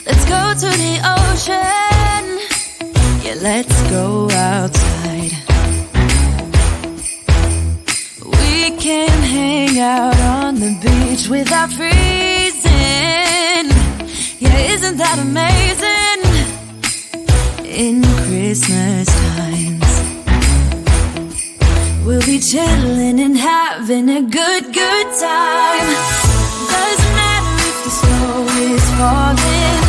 Let's go to the ocean. Yeah, let's go outside. We can hang out on the beach without freezing. Yeah, isn't that amazing? In Christmas times, we'll be chilling and having a good time. Doesn't matter if the snow is falling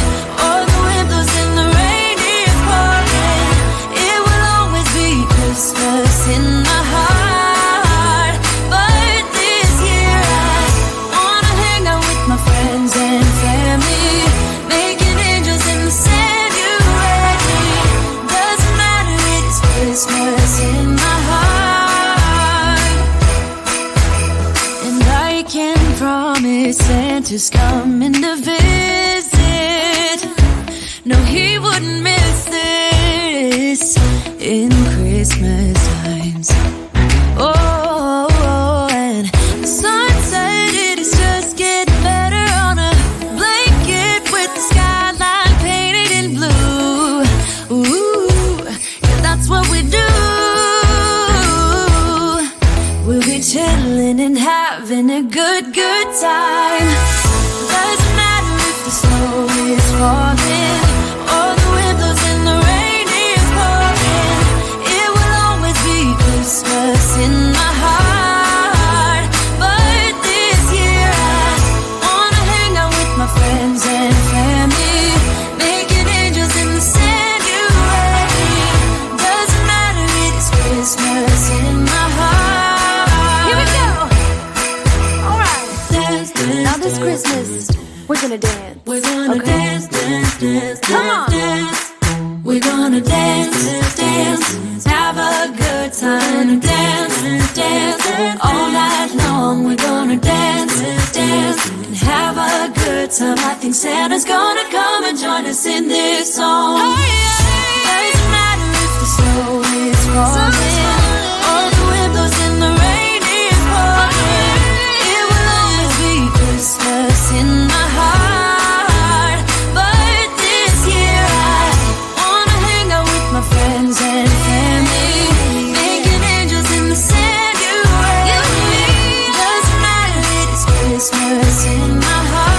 or the wind blows and the rain is pouring. It will always be Christmas in my heart. But this year I wanna hang out with my friends and family, making angels in the Sanctuary. Doesn't matter, it's Christmas in my heart. And I can promise Santa's coming to visit. No, he wouldn't miss this in Christmas times. Oh, and the sun said it is just getting better on a blanket with the skyline painted in blue. Ooh, yeah, that's what we do. We'll be chilling and having a good time. Doesn't matter if the snow is falling or the wind blows and the rain is pouring. It will always be Christmas in my heart. But this year I wanna hang out with my friends and family, making angels in the Sanctuary. Doesn't matter, it's Christmas in my heart. Here we go. All right. Dance, dance, now this Christmas, we're gonna dance. We're gonna dance, dance, dance, come on. Dance. We're gonna dance, dance, have a good time. Dance, dance, all night long. We're gonna dance, dance, and have a good time. I think Santa's gonna come and join us in this song. Doesn't matter if the snow is falling or the wind blows and the rain is pouring. It will always be Christmas in my heart. But this year I wanna hang out with my friends and family, making angels in the Sanctuary. Doesn't matter, it's Christmas in my heart.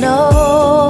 slow.